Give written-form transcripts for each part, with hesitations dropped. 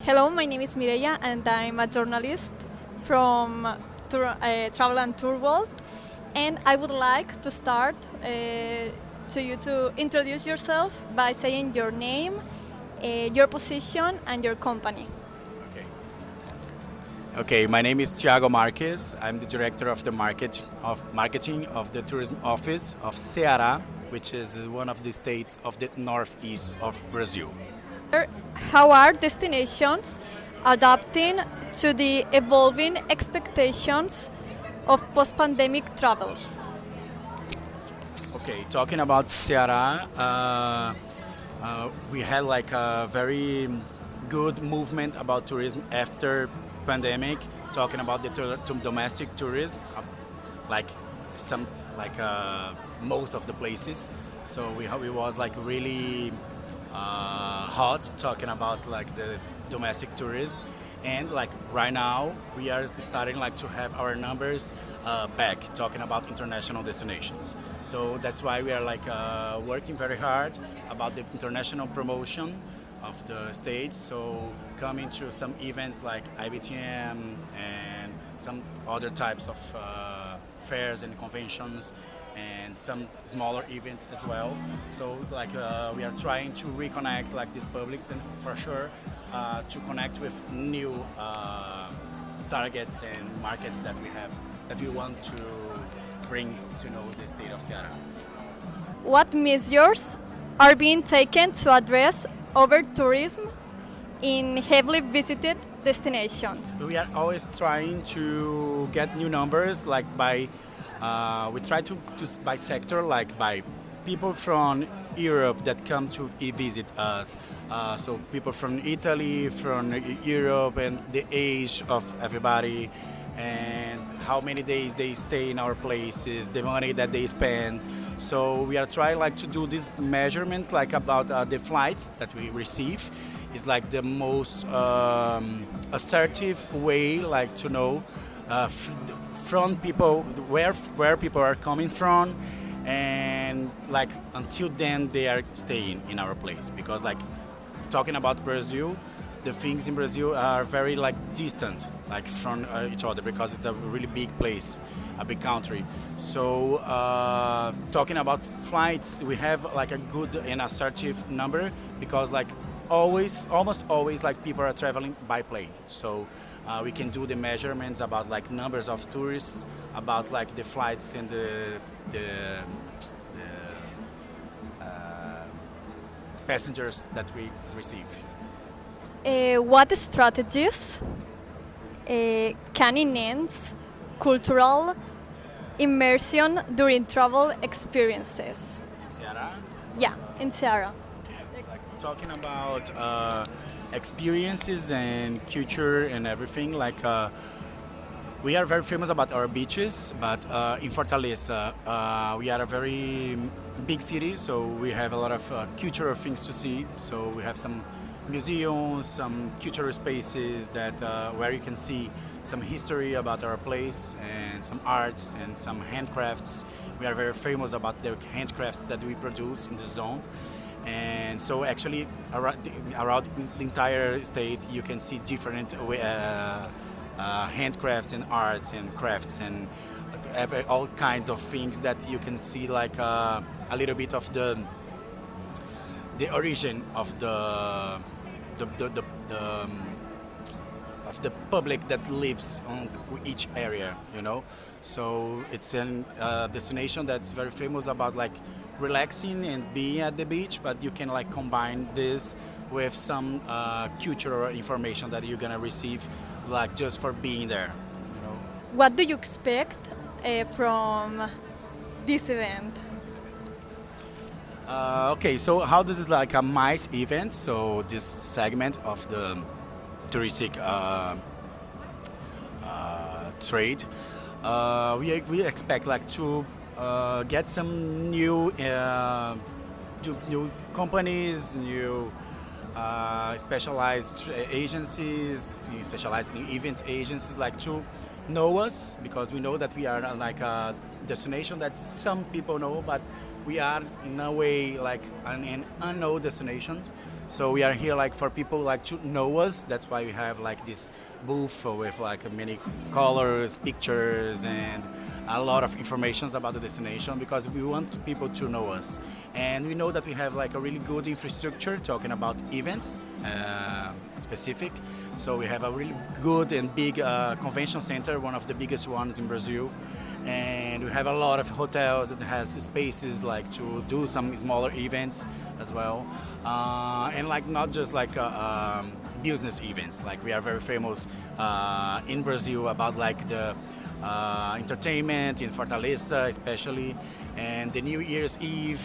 Hello, my name is Mireia and I'm a journalist from Travel and Tour World. And I would like to start to you to introduce yourself by saying your name, your position, and your company. Okay. Okay, my name is Thiago Marques. I'm the director of the marketing of the tourism office of Ceará, which is one of the states of the northeast of Brazil. How are destinations adapting to the evolving expectations of post-pandemic travels? Okay, talking about Ceará, we had like a very good movement about tourism after pandemic. Talking about the domestic tourism, like some like most of the places. So we was like really hot talking about like the domestic tourism, and like right now we are starting like to have our numbers back talking about international destinations. So that's why we are like working very hard about the international promotion of the states. So coming to some events like IBTM and some other types of fairs and conventions and some smaller events as well. So like we are trying to reconnect like these publics and for sure to connect with new targets and markets that we have that we want to bring to know the state of Ceará. What measures are being taken to address over tourism in heavily visited destinations? We are always trying to get new numbers like by we try to by sector, like by people from Europe that come to visit us. So people from Italy, from Europe, and the age of everybody, and how many days they stay in our places, the money that they spend. So we are trying like to do these measurements like about the flights that we receive. It's like the most assertive way like to know from people where people are coming from, and like until then they are staying in our place, because like talking about Brazil, the things in Brazil are very like distant like from each other, because it's a really big place, a big country. So talking about flights, we have like a good and assertive number, because like almost always like people are traveling by plane. So we can do the measurements about like numbers of tourists, about like the flights and the passengers that we receive. What strategies can enhance cultural immersion during travel experiences? In Ceará, Yeah, in Ceará. like talking about experiences and culture and everything, like we are very famous about our beaches, but in Fortaleza we are a very big city, so we have a lot of cultural things to see. So we have some museums, some cultural spaces that where you can see some history about our place, and some arts and some handcrafts. We are very famous about the handcrafts that we produce in the zone. And so actually around the entire state you can see different handcrafts and arts and crafts and all kinds of things that you can see like a little bit of the origin of of the public that lives on each area, you know. So it's a destination that's very famous about like relaxing and being at the beach, but you can like combine this with some cultural information that you're gonna receive like just for being there, you know. What do you expect from this event? Okay, so how this is like a MICE event, so this segment of the touristic trade, we expect like to get some new new companies, new specialized agencies, specialized in event agencies, like to know us, because we know that we are like a destination that some people know, but we are in a way like an unknown destination. So we are here like for people like to know us. That's why we have like this booth with like many colors, pictures, and a lot of informations about the destination because we want people to know us. And we know that we have like a really good infrastructure talking about events specific. So we have a really good and big convention center, one of the biggest ones in Brazil. And we have a lot of hotels that has spaces like to do some smaller events as well, and like not just like business events. Like we are very famous in Brazil about like the entertainment in Fortaleza especially, and the New Year's Eve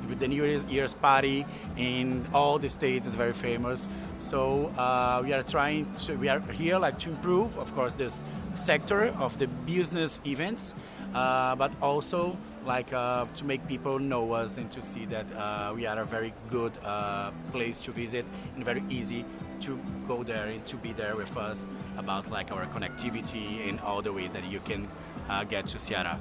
with the New Year's party in all the states is very famous. So we are here like to improve, of course, this sector of the business events, but also like to make people know us and to see that we are a very good place to visit and very easy to go there and to be there with us about like our connectivity and all the ways that you can get to Ceará.